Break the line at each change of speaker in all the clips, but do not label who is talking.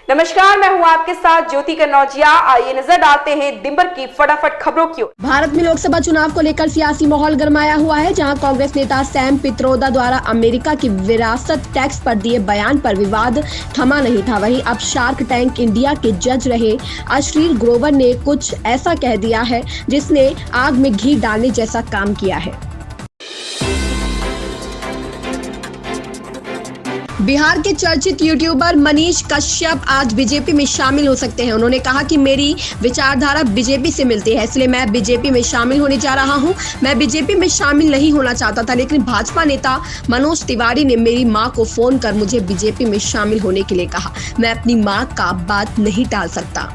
नमस्कार, मैं हूं आपके साथ ज्योति कन्नौजिया। आइए नजर डालते हैं दिन भर की फटाफट खबरों की ओर।
भारत में लोकसभा चुनाव को लेकर सियासी माहौल गरमाया हुआ है, जहां कांग्रेस नेता सैम पित्रोदा द्वारा अमेरिका की विरासत टैक्स पर दिए बयान पर विवाद थमा नहीं था। वहीं अब शार्क टैंक इंडिया के जज रहे अश्लील ग्रोवर ने कुछ ऐसा कह दिया है जिसने आग में घी डालने जैसा काम किया है। बिहार के चर्चित यूट्यूबर मनीष कश्यप आज बीजेपी में शामिल हो सकते हैं। उन्होंने कहा कि मेरी विचारधारा बीजेपी से मिलती है, इसलिए मैं बीजेपी में शामिल होने जा रहा हूं। मैं बीजेपी में शामिल नहीं होना चाहता था, लेकिन भाजपा नेता मनोज तिवारी ने मेरी मां को फोन कर मुझे बीजेपी में शामिल होने के लिए कहा। मैं अपनी मां का बात नहीं टाल सकता।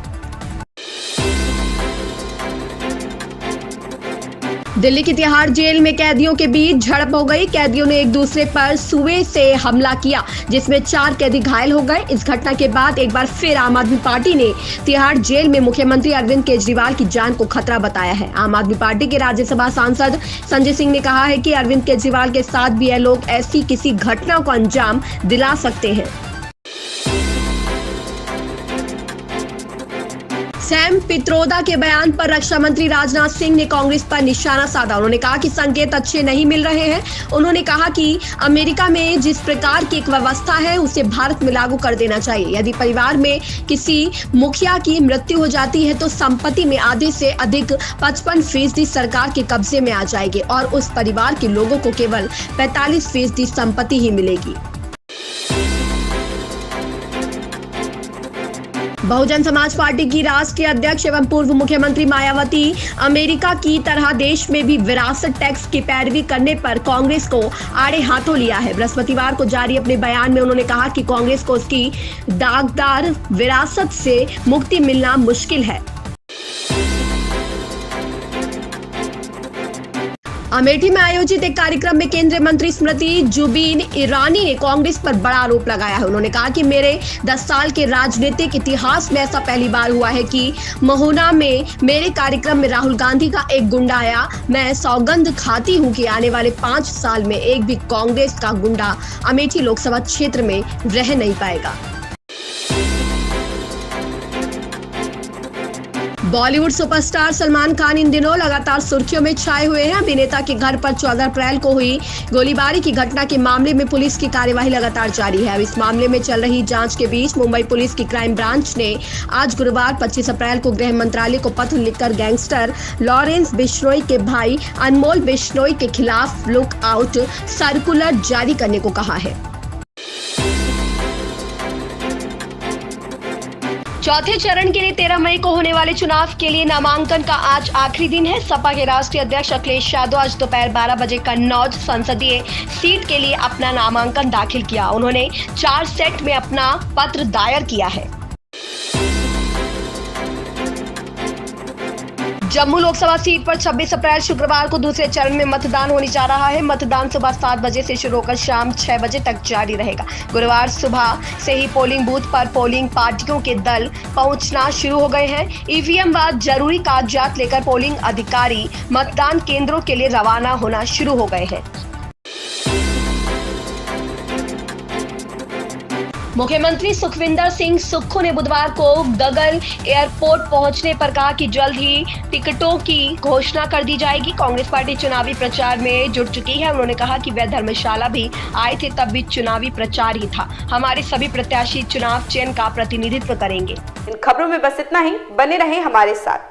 दिल्ली की तिहाड़ जेल में कैदियों के बीच झड़प हो गई। कैदियों ने एक दूसरे पर सुए से हमला किया, जिसमें 4 कैदी घायल हो गए। इस घटना के बाद एक बार फिर आम आदमी पार्टी ने तिहाड़ जेल में मुख्यमंत्री अरविंद केजरीवाल की जान को खतरा बताया है। आम आदमी पार्टी के राज्यसभा सांसद संजय सिंह ने कहा है कि अरविंद केजरीवाल के साथ भी ये लोग ऐसी किसी घटना को अंजाम दिला सकते हैं। सैम पित्रोदा के बयान पर रक्षा मंत्री राजनाथ सिंह ने कांग्रेस पर निशाना साधा। उन्होंने कहा कि संकेत अच्छे नहीं मिल रहे हैं। उन्होंने कहा कि अमेरिका में जिस प्रकार की एक व्यवस्था है उसे भारत में लागू कर देना चाहिए। यदि परिवार में किसी मुखिया की मृत्यु हो जाती है तो संपत्ति में आधे से अधिक 55% सरकार के कब्जे में आ जाएगी और उस परिवार के लोगों को केवल 45% संपत्ति ही मिलेगी। बहुजन समाज पार्टी की राष्ट्रीय अध्यक्ष एवं पूर्व मुख्यमंत्री मायावती अमेरिका की तरह देश में भी विरासत टैक्स की पैरवी करने पर कांग्रेस को आड़े हाथों लिया है। बृहस्पतिवार को जारी अपने बयान में उन्होंने कहा कि कांग्रेस को उसकी दागदार विरासत से मुक्ति मिलना मुश्किल है। अमेठी में आयोजित एक कार्यक्रम में केंद्रीय मंत्री स्मृति जुबिन ईरानी ने कांग्रेस पर बड़ा आरोप लगाया है। उन्होंने कहा कि मेरे 10 साल के राजनीतिक इतिहास में ऐसा पहली बार हुआ है कि महोना में मेरे कार्यक्रम में राहुल गांधी का एक गुंडा आया। मैं सौगंध खाती हूं कि आने वाले 5 साल में एक भी कांग्रेस का गुंडा अमेठी लोकसभा क्षेत्र में रह नहीं पाएगा। बॉलीवुड सुपरस्टार सलमान खान इन दिनों लगातार सुर्खियों में छाए हुए हैं। अभिनेता के घर पर 14 अप्रैल को हुई गोलीबारी की घटना के मामले में पुलिस की कार्यवाही लगातार जारी है। अब इस मामले में चल रही जांच के बीच मुंबई पुलिस की क्राइम ब्रांच ने आज गुरुवार 25 अप्रैल को गृह मंत्रालय को पत्र लिखकर गैंगस्टर लॉरेंस बिश्नोई के भाई अनमोल बिश्नोई के खिलाफ लुक आउट सर्कुलर जारी करने को कहा है। चौथे चरण के लिए 13 मई को होने वाले चुनाव के लिए नामांकन का आज आखिरी दिन है। सपा के राष्ट्रीय अध्यक्ष अखिलेश यादव आज दोपहर 12 बजे कन्नौज संसदीय सीट के लिए अपना नामांकन दाखिल किया। उन्होंने 4 सेट में अपना पत्र दायर किया है। जम्मू लोकसभा सीट पर 26 अप्रैल शुक्रवार को दूसरे चरण में मतदान होने जा रहा है। मतदान सुबह 7 बजे से शुरू होकर शाम 6 बजे तक जारी रहेगा। गुरुवार सुबह से ही पोलिंग बूथ पर पोलिंग पार्टियों के दल पहुंचना शुरू हो गए हैं। ईवीएम व जरूरी कागजात लेकर पोलिंग अधिकारी मतदान केंद्रों के लिए रवाना होना शुरू हो गए हैं। मुख्यमंत्री सुखविंदर सिंह सुक्खू ने बुधवार को गगन एयरपोर्ट पहुंचने पर कहा कि जल्द ही टिकटों की घोषणा कर दी जाएगी। कांग्रेस पार्टी चुनावी प्रचार में जुट चुकी है। उन्होंने कहा कि वे धर्मशाला भी आए थे, तब भी चुनावी प्रचार ही था। हमारे सभी प्रत्याशी चुनाव चिन्ह का प्रतिनिधित्व करेंगे।
इन खबरों में बस इतना ही। बने रहें हमारे साथ।